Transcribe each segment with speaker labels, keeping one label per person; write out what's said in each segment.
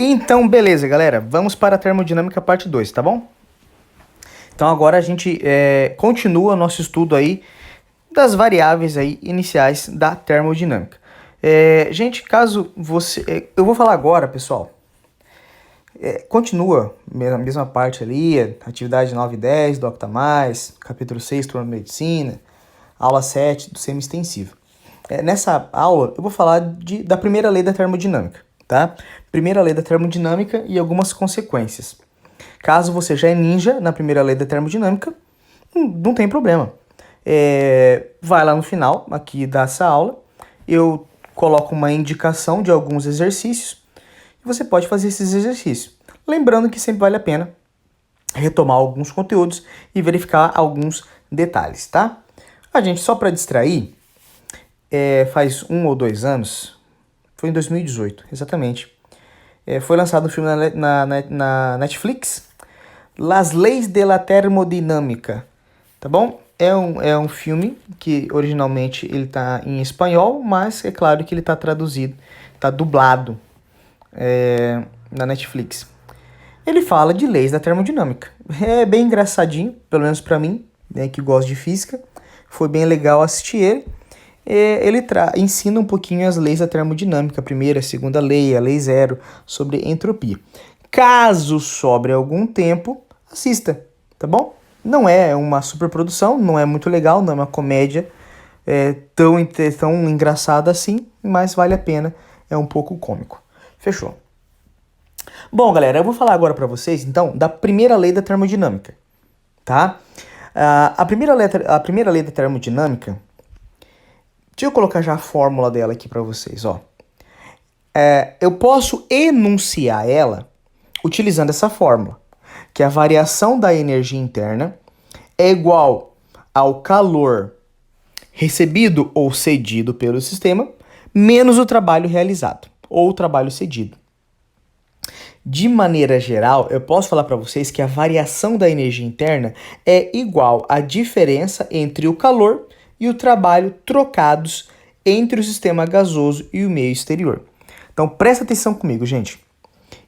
Speaker 1: Então, beleza, galera. Vamos para a termodinâmica parte 2, tá bom? Então agora a gente continua nosso estudo aí das variáveis aí iniciais da termodinâmica. Gente, caso você... eu vou falar agora, pessoal. Continua a mesma parte ali, atividade 9 e 10 do Octa+, capítulo 6, turma de medicina, aula 7 do semi-extensivo. Nessa aula eu vou falar da primeira lei da termodinâmica, tá? Primeira lei da termodinâmica e algumas consequências. Caso você já é ninja na primeira lei da termodinâmica, não tem problema. Vai lá no final aqui dessa aula, eu coloco uma indicação de alguns exercícios e você pode fazer esses exercícios. Lembrando que sempre vale a pena retomar alguns conteúdos e verificar alguns detalhes, tá? A gente, só para distrair, faz 1 ou 2 anos, foi em 2018, exatamente, foi lançado um filme na Netflix, Las Leis de la Termodinâmica, tá bom? É um filme que originalmente ele tá em espanhol, mas é claro que ele tá traduzido, tá dublado na Netflix. Ele fala de leis da termodinâmica. É bem engraçadinho, pelo menos para mim, né, que gosto de física. Foi bem legal assistir ele. Ele ensina um pouquinho as leis da termodinâmica, a primeira, a segunda lei, a lei zero, sobre entropia. Caso sobre algum tempo, assista, tá bom? Não é uma superprodução, não é muito legal, não é uma comédia tão engraçada assim, mas vale a pena, é um pouco cômico. Fechou. Bom, galera, eu vou falar agora para vocês, então, da primeira lei da termodinâmica, tá? A primeira lei da termodinâmica, deixa eu colocar já a fórmula dela aqui para vocês, ó. Eu posso enunciar ela utilizando essa fórmula, que a variação da energia interna é igual ao calor recebido ou cedido pelo sistema, menos o trabalho realizado, ou o trabalho cedido. De maneira geral, eu posso falar para vocês que a variação da energia interna é igual à diferença entre o calor e o trabalho trocados entre o sistema gasoso e o meio exterior. Então, presta atenção comigo, gente.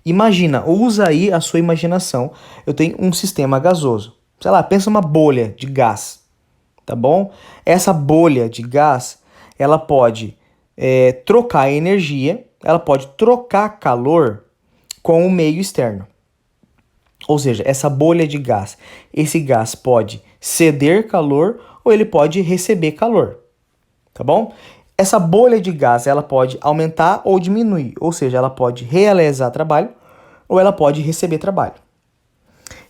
Speaker 1: Imagina, usa aí a sua imaginação. Eu tenho um sistema gasoso. Sei lá, pensa uma bolha de gás, tá bom? Essa bolha de gás, ela pode trocar energia, ela pode trocar calor com o meio externo. Ou seja, essa bolha de gás, esse gás pode ceder calor ou ele pode receber calor, tá bom? Essa bolha de gás, ela pode aumentar ou diminuir, ou seja, ela pode realizar trabalho ou ela pode receber trabalho.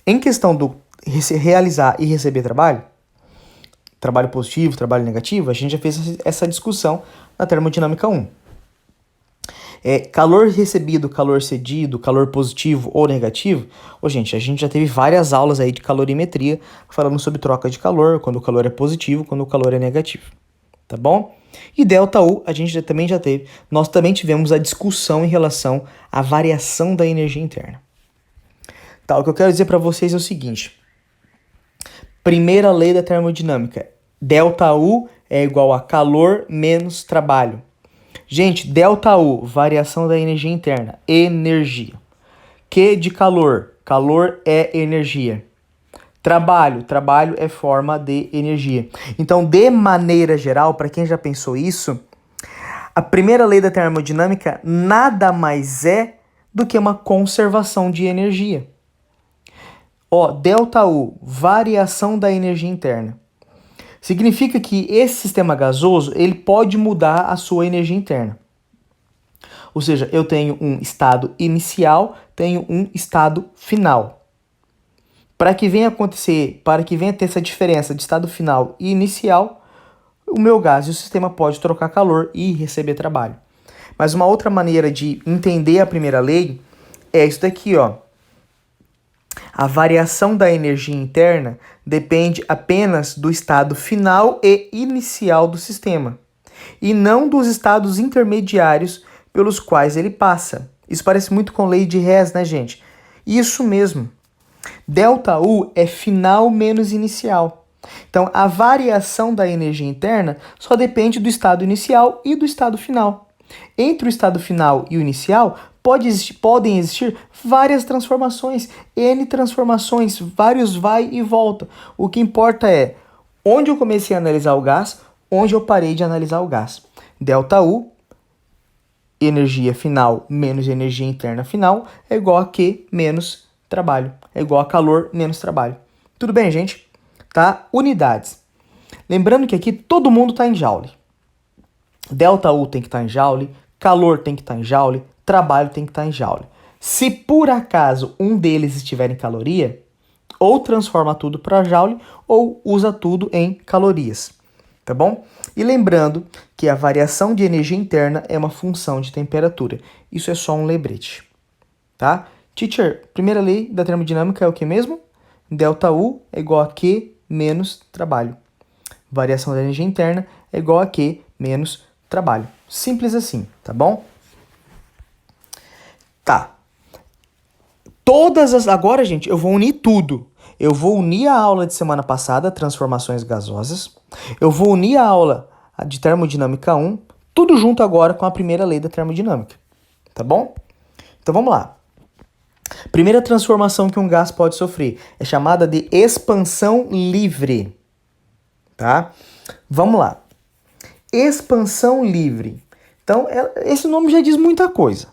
Speaker 1: Em questão do realizar e receber trabalho, trabalho positivo, trabalho negativo, a gente já fez essa discussão na termodinâmica 1. Calor recebido, calor cedido, calor positivo ou negativo. Gente, a gente já teve várias aulas aí de calorimetria falando sobre troca de calor, quando o calor é positivo, quando o calor é negativo. Tá bom? E ΔU a gente também já teve. Nós também tivemos a discussão em relação à variação da energia interna. Tá, o que eu quero dizer para vocês é o seguinte. Primeira lei da termodinâmica. ΔU é igual a calor menos trabalho. Gente, ΔU, variação da energia interna, energia. Q de calor, calor é energia. Trabalho é forma de energia. Então, de maneira geral, para quem já pensou isso, a primeira lei da termodinâmica nada mais é do que uma conservação de energia. ΔU, variação da energia interna. Significa que esse sistema gasoso ele pode mudar a sua energia interna. Ou seja, eu tenho um estado inicial, tenho um estado final. Para que venha ter essa diferença de estado final e inicial, o meu gás e o sistema pode trocar calor e receber trabalho. Mas uma outra maneira de entender a primeira lei é isso daqui, ó. A variação da energia interna depende apenas do estado final e inicial do sistema, e não dos estados intermediários pelos quais ele passa. Isso parece muito com lei de Hess, né, gente? Isso mesmo. ΔU é final menos inicial. Então, a variação da energia interna só depende do estado inicial e do estado final. Entre o estado final e o inicial, podem existir várias transformações, N transformações, vários vai e volta. O que importa é onde eu comecei a analisar o gás, onde eu parei de analisar o gás. ΔU, energia final menos energia interna final, é igual a Q menos trabalho. É igual a calor menos trabalho. Tudo bem, gente? Tá? Unidades. Lembrando que aqui todo mundo está em joule. ΔU tem que estar em joule, calor tem que estar em joule, trabalho tem que estar em joule. Se por acaso um deles estiver em caloria, ou transforma tudo para joule, ou usa tudo em calorias. Tá bom? E lembrando que a variação de energia interna é uma função de temperatura. Isso é só um lembrete. Tá? Teacher, primeira lei da termodinâmica é o que mesmo? ΔU é igual a Q menos trabalho. Variação da energia interna é igual a Q menos trabalho. Simples assim, tá bom? Tá. Agora, gente, eu vou unir tudo. Eu vou unir a aula de semana passada, transformações gasosas. Eu vou unir a aula de termodinâmica 1, tudo junto agora com a primeira lei da termodinâmica. Tá bom? Então vamos lá. Primeira transformação que um gás pode sofrer é chamada de expansão livre. Tá? Vamos lá. Expansão livre. Então, esse nome já diz muita coisa.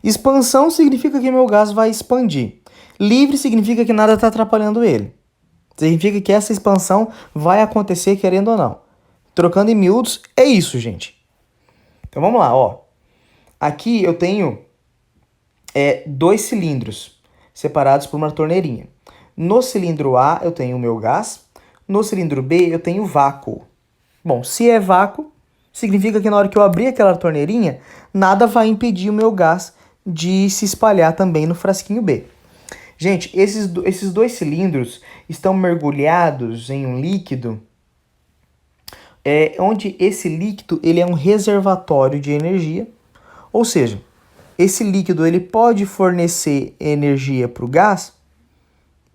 Speaker 1: Expansão significa que meu gás vai expandir. Livre significa que nada está atrapalhando ele. Significa que essa expansão vai acontecer querendo ou não. Trocando em miúdos, é isso, gente. Então vamos lá, ó. Aqui eu tenho dois cilindros separados por uma torneirinha. No cilindro A eu tenho o meu gás. No cilindro B eu tenho vácuo. Bom, se é vácuo, significa que na hora que eu abrir aquela torneirinha, nada vai impedir o meu gás de se espalhar também no frasquinho B. Gente, esses dois cilindros estão mergulhados em um líquido, onde esse líquido ele é um reservatório de energia, ou seja, esse líquido ele pode fornecer energia para o gás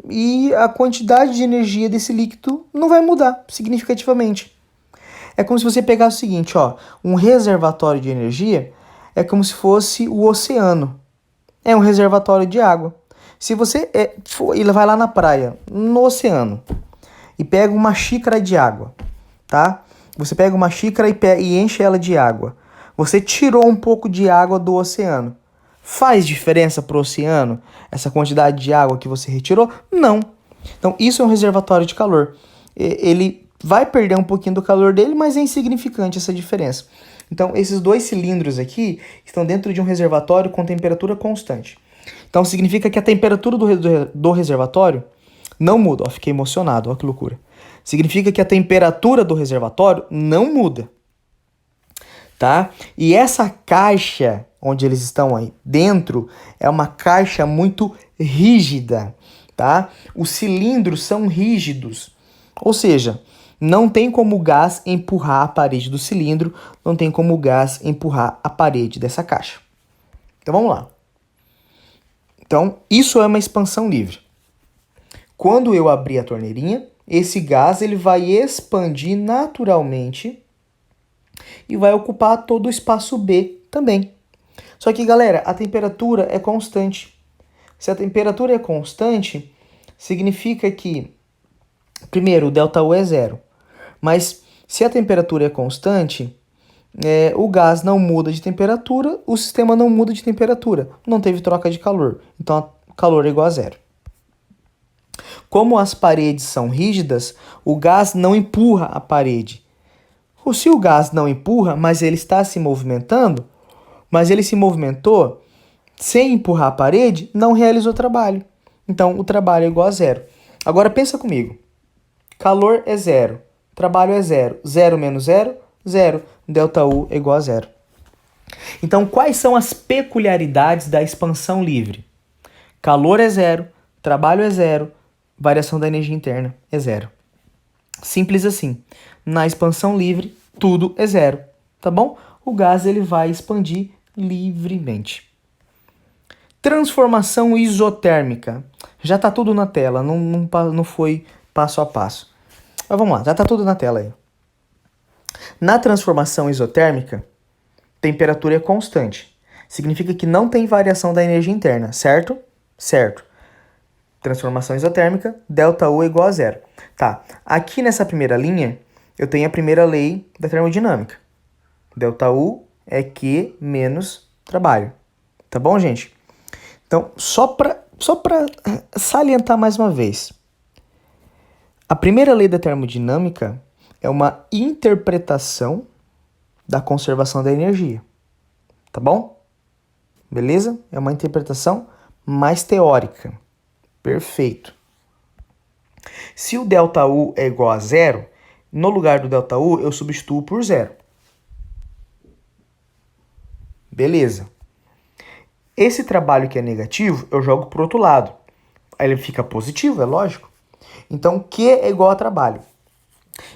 Speaker 1: e a quantidade de energia desse líquido não vai mudar significativamente. É como se você pegasse o seguinte, ó, um reservatório de energia é como se fosse o oceano. É um reservatório de água. Se você ele vai lá na praia, no oceano, e pega uma xícara de água, tá? Você pega uma xícara e enche ela de água. Você tirou um pouco de água do oceano. Faz diferença para o oceano essa quantidade de água que você retirou? Não. Então, isso é um reservatório de calor. Ele vai perder um pouquinho do calor dele, mas é insignificante essa diferença. Então, esses dois cilindros aqui estão dentro de um reservatório com temperatura constante. Então, significa que a temperatura do reservatório não muda. Ó, fiquei emocionado, ó que loucura. Significa que a temperatura do reservatório não muda. Tá? E essa caixa onde eles estão aí dentro é uma caixa muito rígida, tá? Os cilindros são rígidos, ou seja, não tem como o gás empurrar a parede do cilindro, não tem como o gás empurrar a parede dessa caixa. Então vamos lá. Então isso é uma expansão livre. Quando eu abrir a torneirinha, esse gás ele vai expandir naturalmente e vai ocupar todo o espaço B também. Só que, galera, a temperatura é constante. Se a temperatura é constante, significa que, primeiro, o ΔU é zero. Mas se a temperatura é constante, o gás não muda de temperatura, o sistema não muda de temperatura. Não teve troca de calor. Então, o calor é igual a zero. Como as paredes são rígidas, o gás não empurra a parede. Ou se o gás não empurra, mas ele está se movimentando, mas ele se movimentou sem empurrar a parede, não realizou trabalho. Então, o trabalho é igual a zero. Agora, pensa comigo. Calor é zero. Trabalho é zero. Zero menos zero, zero. ΔU é igual a zero. Então, quais são as peculiaridades da expansão livre? Calor é zero. Trabalho é zero. Variação da energia interna é zero. Simples assim. Na expansão livre, tudo é zero. Tá bom? O gás ele vai expandir livremente. Transformação isotérmica. Já está tudo na tela, não foi passo a passo. Mas vamos lá, já está tudo na tela aí. Na transformação isotérmica, temperatura é constante. Significa que não tem variação da energia interna, certo? Certo. Transformação isotérmica, ΔU é igual a zero. Tá, aqui nessa primeira linha, eu tenho a primeira lei da termodinâmica. ΔU é Q menos trabalho. Tá bom, gente? Então, só para salientar mais uma vez. A primeira lei da termodinâmica é uma interpretação da conservação da energia. Tá bom? Beleza? É uma interpretação mais teórica. Perfeito. Se o ΔU é igual a zero, no lugar do ΔU eu substituo por zero. Beleza. Esse trabalho que é negativo, eu jogo para o outro lado. Aí ele fica positivo, é lógico. Então, Q é igual a trabalho.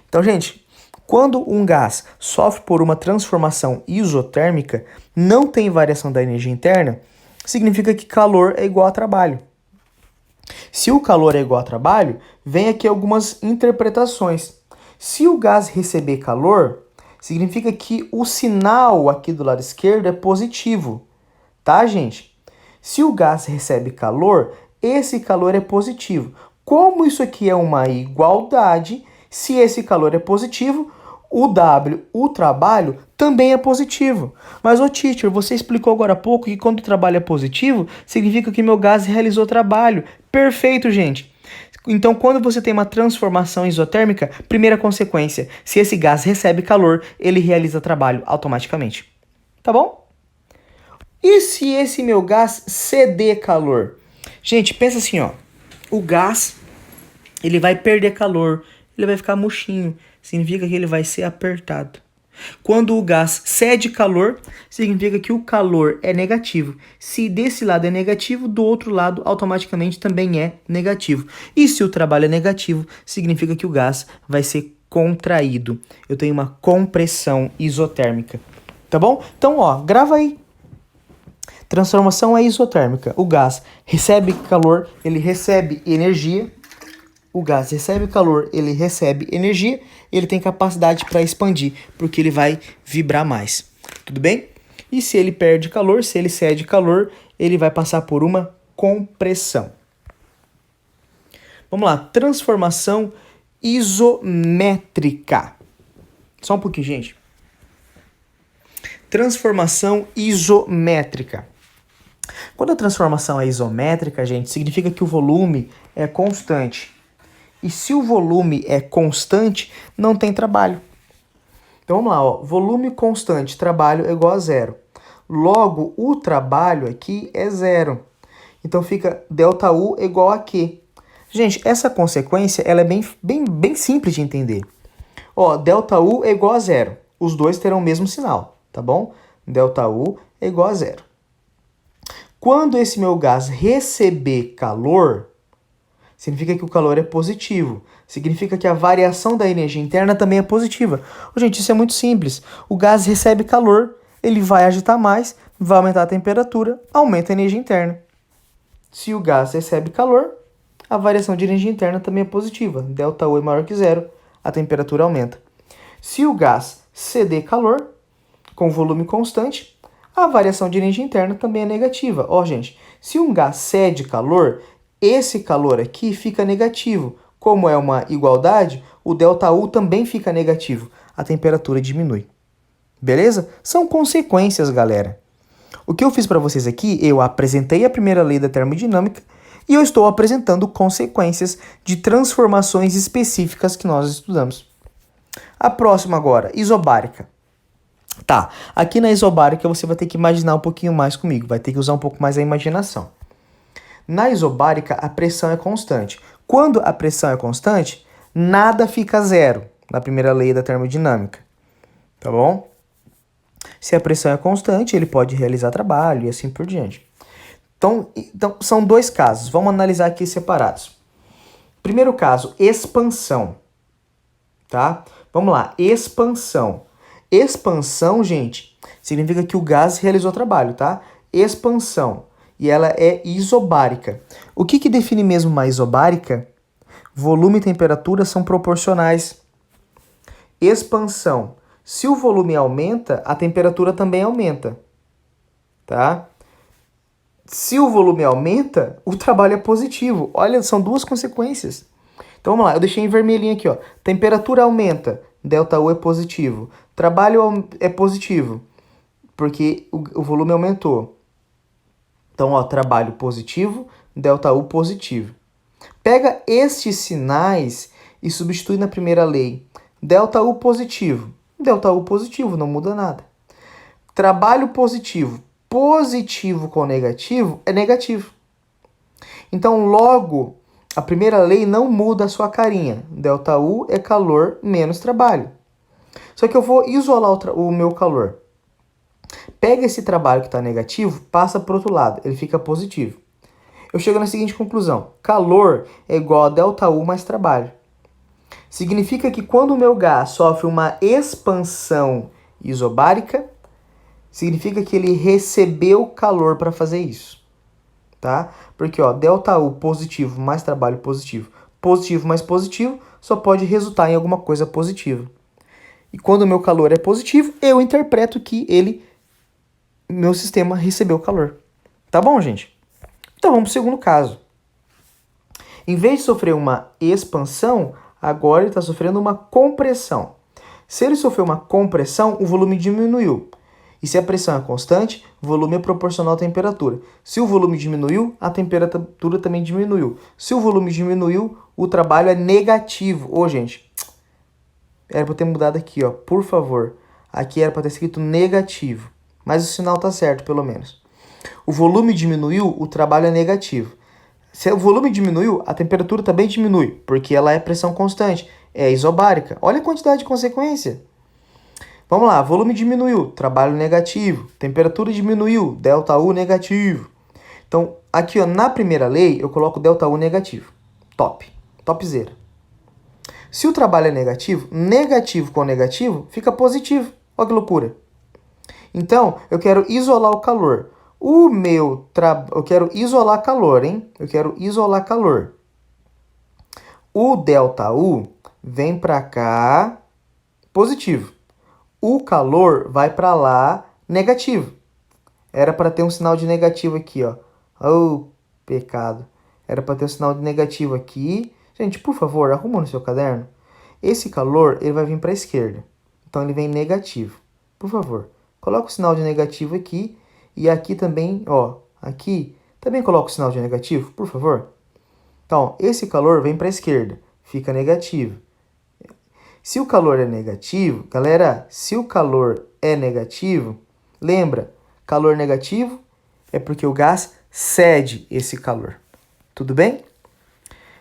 Speaker 1: Então, gente, quando um gás sofre por uma transformação isotérmica, não tem variação da energia interna, significa que calor é igual a trabalho. Se o calor é igual a trabalho, vem aqui algumas interpretações. Se o gás receber calor, significa que o sinal aqui do lado esquerdo é positivo. Tá, gente? Se o gás recebe calor, esse calor é positivo. Como isso aqui é uma igualdade, se esse calor é positivo, o W, o trabalho, também é positivo. Mas, teacher, você explicou agora há pouco que quando o trabalho é positivo, significa que meu gás realizou trabalho. Perfeito, gente. Então, quando você tem uma transformação isotérmica, primeira consequência, se esse gás recebe calor, ele realiza trabalho automaticamente. Tá bom? E se esse meu gás ceder calor? Gente, pensa assim, ó. O gás, ele vai perder calor, ele vai ficar murchinho. Significa que ele vai ser apertado. Quando o gás cede calor, significa que o calor é negativo. Se desse lado é negativo, do outro lado automaticamente também é negativo. E se o trabalho é negativo, significa que o gás vai ser contraído. Eu tenho uma compressão isotérmica. Tá bom? Então, grava aí. Transformação é isotérmica. O gás recebe calor, ele recebe energia. O gás recebe calor, ele recebe energia, ele tem capacidade para expandir, porque ele vai vibrar mais. Tudo bem? E se ele perde calor, se ele cede calor, ele vai passar por uma compressão. Vamos lá, transformação isométrica. Só um pouquinho, gente. Transformação isométrica. Quando a transformação é isométrica, gente, significa que o volume é constante. E se o volume é constante, não tem trabalho. Então vamos lá, volume constante, trabalho é igual a zero. Logo, o trabalho aqui é zero. Então fica ΔU igual a Q. Gente, essa consequência ela é bem simples de entender. ΔU é igual a zero. Os dois terão o mesmo sinal, tá bom? ΔU é igual a zero. Quando esse meu gás receber calor, significa que o calor é positivo. Significa que a variação da energia interna também é positiva. Gente, isso é muito simples. O gás recebe calor, ele vai agitar mais, vai aumentar a temperatura, aumenta a energia interna. Se o gás recebe calor, a variação de energia interna também é positiva. ΔU é maior que zero, a temperatura aumenta. Se o gás ceder calor, com volume constante, a variação de energia interna também é negativa. Gente, se um gás cede calor, esse calor aqui fica negativo. Como é uma igualdade, o ΔU também fica negativo. A temperatura diminui. Beleza? São consequências, galera. O que eu fiz para vocês aqui, eu apresentei a primeira lei da termodinâmica e eu estou apresentando consequências de transformações específicas que nós estudamos. A próxima agora, isobárica. Tá, aqui na isobárica você vai ter que imaginar um pouquinho mais comigo, vai ter que usar um pouco mais a imaginação. Na isobárica, a pressão é constante. Quando a pressão é constante, nada fica zero, na primeira lei da termodinâmica. Tá bom? Se a pressão é constante, ele pode realizar trabalho e assim por diante. Então são dois casos. Vamos analisar aqui separados. Primeiro caso, expansão. Tá? Vamos lá, expansão. Expansão, gente, significa que o gás realizou trabalho, tá? Expansão. E ela é isobárica. O que define mesmo uma isobárica? Volume e temperatura são proporcionais. Expansão. Se o volume aumenta, a temperatura também aumenta. tá? Se o volume aumenta, o trabalho é positivo. Olha, são duas consequências. Então vamos lá, eu deixei em vermelhinho aqui, ó. Temperatura aumenta, ΔU é positivo. Trabalho é positivo, porque o volume aumentou. Então, ó, trabalho positivo, ΔU positivo. Pega estes sinais e substitui na primeira lei. ΔU positivo. ΔU positivo, não muda nada. Trabalho positivo. Positivo com negativo é negativo. Então, logo, a primeira lei não muda a sua carinha. ΔU é calor menos trabalho. Só que eu vou isolar o meu calor. Pega esse trabalho que está negativo, passa para o outro lado, ele fica positivo. Eu chego na seguinte conclusão. Calor é igual a ΔU mais trabalho. Significa que quando o meu gás sofre uma expansão isobárica, significa que ele recebeu calor para fazer isso. Tá? Porque ó, ΔU positivo mais trabalho positivo, positivo mais positivo, só pode resultar em alguma coisa positiva. E quando o meu calor é positivo, eu interpreto que meu sistema recebeu calor. Tá bom, gente? Então vamos para o segundo caso. Em vez de sofrer uma expansão, agora ele está sofrendo uma compressão. Se ele sofreu uma compressão, o volume diminuiu. E se a pressão é constante, o volume é proporcional à temperatura. Se o volume diminuiu, a temperatura também diminuiu. Se o volume diminuiu, o trabalho é negativo. Ô, gente, era para eu ter mudado aqui, ó, por favor. Aqui era para ter escrito negativo. Mas o sinal tá certo, pelo menos. O volume diminuiu, o trabalho é negativo. Se o volume diminuiu, a temperatura também diminui, porque ela é pressão constante, é isobárica. Olha a quantidade de consequência. Vamos lá, volume diminuiu, trabalho negativo. Temperatura diminuiu, ΔU negativo. Então, aqui ó, na primeira lei, eu coloco ΔU negativo. Top. Topzera. Se o trabalho é negativo, negativo com negativo fica positivo. Olha que loucura. Então, eu quero isolar o calor. Eu quero isolar calor, hein? Eu quero isolar calor. O ΔU vem para cá, positivo. O calor vai para lá, negativo. Era para ter um sinal de negativo aqui, ó. Oh, pecado. Era para ter um sinal de negativo aqui. Gente, por favor, arruma no seu caderno. Esse calor, ele vai vir para a esquerda. Então, ele vem negativo. Por favor, coloca o sinal de negativo aqui. E aqui também, ó, aqui, também coloca o sinal de negativo, por favor. Então, esse calor vem para a esquerda, fica negativo. Se o calor é negativo, galera, se o calor é negativo, lembra, calor negativo é porque o gás cede esse calor. Tudo bem?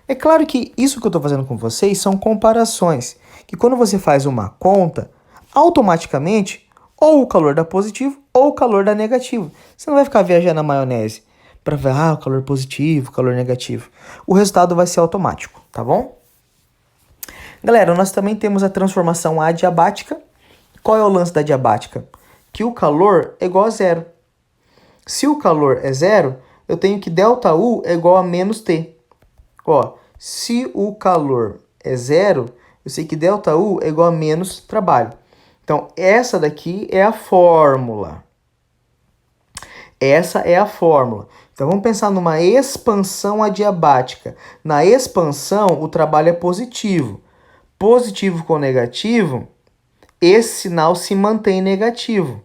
Speaker 1: É claro que isso que eu estou fazendo com vocês são comparações, que quando você faz uma conta, automaticamente, ou o calor dá positivo, ou o calor dá negativo. Você não vai ficar viajando na maionese para ver, o calor positivo, calor negativo. O resultado vai ser automático, tá bom? Galera, nós também temos a transformação adiabática. Qual é o lance da adiabática? Que o calor é igual a zero. Se o calor é zero, eu tenho que ΔU é igual a menos T. Ó, se o calor é zero, eu sei que ΔU é igual a menos trabalho. Então, essa daqui é a fórmula. Essa é a fórmula. Então, vamos pensar numa expansão adiabática. Na expansão, o trabalho é positivo. Positivo com negativo, esse sinal se mantém negativo.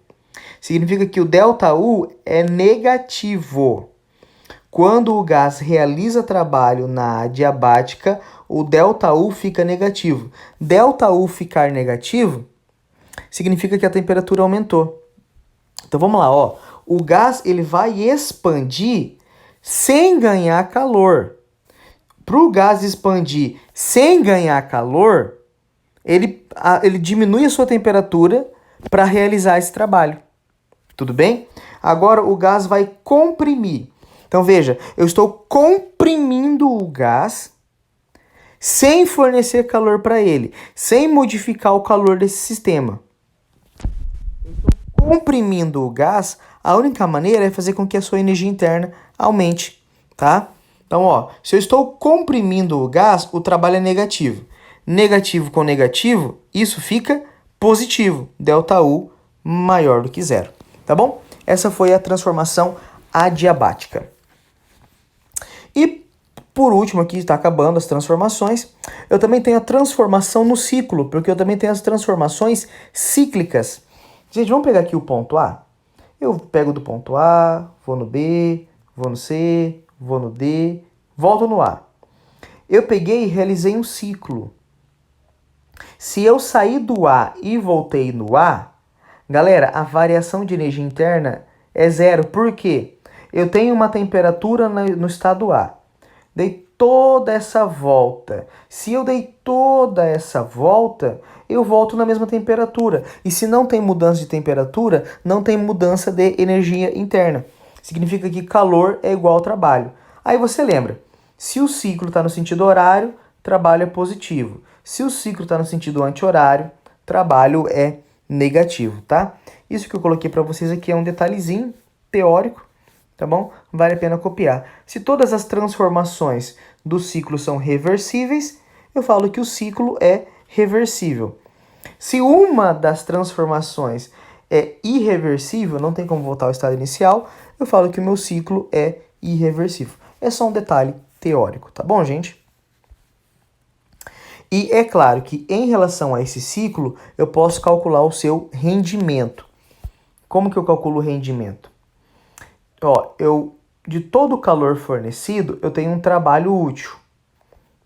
Speaker 1: Significa que o ΔU é negativo. Quando o gás realiza trabalho na adiabática, o ΔU fica negativo. ΔU ficar negativo significa que a temperatura aumentou. Então vamos lá, ó. O gás ele vai expandir sem ganhar calor. Para o gás expandir sem ganhar calor, ele diminui a sua temperatura para realizar esse trabalho. Tudo bem? Agora o gás vai comprimir. Então veja, eu estou comprimindo o gás sem fornecer calor para ele, sem modificar o calor desse sistema. Eu estou comprimindo o gás, a única maneira é fazer com que a sua energia interna aumente, tá? Então, ó, se eu estou comprimindo o gás, o trabalho é negativo. Negativo com negativo, isso fica positivo. ΔU maior do que zero, tá bom? essa foi a transformação adiabática. E por último aqui, está acabando as transformações, eu também tenho a transformação no ciclo, porque eu também tenho as transformações cíclicas. Gente, vamos pegar aqui o ponto A? Eu pego do ponto A, vou no B, vou no C, vou no D, volto no A. Eu peguei e realizei um ciclo. Se eu sair do A e voltei no A, galera, a variação de energia interna é zero. Por quê? Eu tenho uma temperatura no estado A. Dei toda essa volta. Se eu dei toda essa volta, eu volto na mesma temperatura. E se não tem mudança de temperatura, não tem mudança de energia interna. Significa que calor é igual ao trabalho. Aí você lembra, se o ciclo está no sentido horário, trabalho é positivo. Se o ciclo está no sentido anti-horário, trabalho é negativo, tá? Isso que eu coloquei para vocês aqui é um detalhezinho teórico, tá bom? Vale a pena copiar. Se todas as transformações do ciclo são reversíveis, eu falo que o ciclo é reversível. Se uma das transformações é irreversível, não tem como voltar ao estado inicial, eu falo que o meu ciclo é irreversível. É só um detalhe teórico, tá bom, gente? E é claro que em relação a esse ciclo, eu posso calcular o seu rendimento. Como que eu calculo o rendimento? Ó, de todo o calor fornecido, eu tenho um trabalho útil,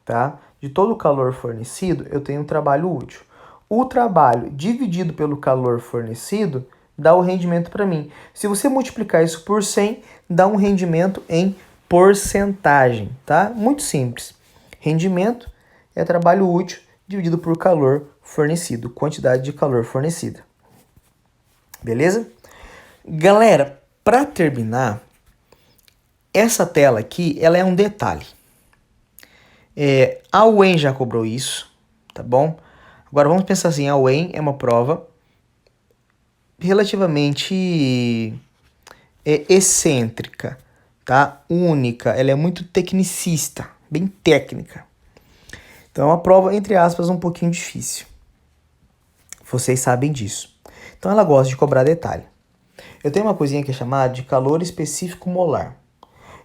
Speaker 1: tá? De todo o calor fornecido, eu tenho um trabalho útil. O trabalho dividido pelo calor fornecido dá o rendimento para mim. Se você multiplicar isso por 100, dá um rendimento em porcentagem, tá? Muito simples. Rendimento é trabalho útil dividido por calor fornecido, quantidade de calor fornecida. Beleza? Galera, para terminar, essa tela aqui, ela é um detalhe. A UEM já cobrou isso, tá bom? Agora vamos pensar assim, a UEM é uma prova relativamente excêntrica, tá? Única, ela é muito tecnicista, bem técnica. Então é uma prova, entre aspas, um pouquinho difícil. Vocês sabem disso. Então ela gosta de cobrar detalhe. Eu tenho uma coisinha que é chamada de calor específico molar.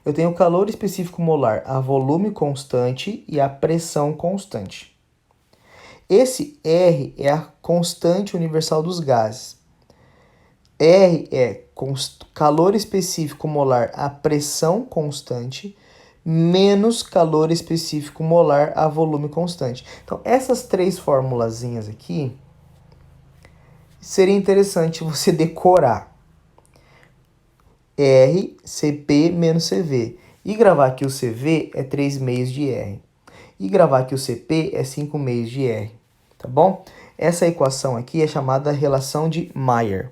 Speaker 1: Eu tenho o calor específico molar a volume constante e a pressão constante. Esse R é a constante universal dos gases. R é calor específico molar a pressão constante menos calor específico molar a volume constante. Então, essas três formulazinhas aqui, seria interessante você decorar. R, Cp menos Cv. E gravar que o Cv é 3/2 de R. E gravar que o Cp é 5/2 de R. Tá bom? Essa equação aqui é chamada relação de Mayer.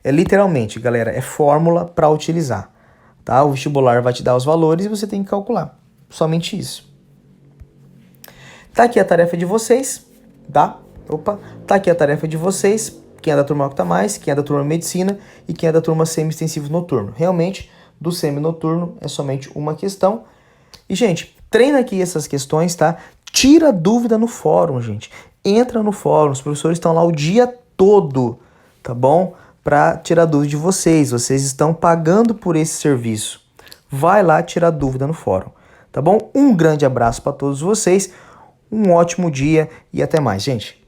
Speaker 1: Literalmente, galera, é fórmula para utilizar. Tá? O vestibular vai te dar os valores e você tem que calcular. Somente isso. Tá aqui a tarefa de vocês, tá? Tá aqui a tarefa de vocês. Quem é da turma Octa Mais, quem é da turma Medicina e quem é da turma Semi-Extensivo Noturno. Realmente, do Semi-Noturno é somente uma questão. E, gente, treina aqui essas questões, tá? Tira dúvida no fórum, gente. Entra no fórum, os professores estão lá o dia todo, tá bom? Para tirar dúvida de vocês. Vocês estão pagando por esse serviço. Vai lá tirar dúvida no fórum, tá bom? Um grande abraço para todos vocês, um ótimo dia e até mais, gente.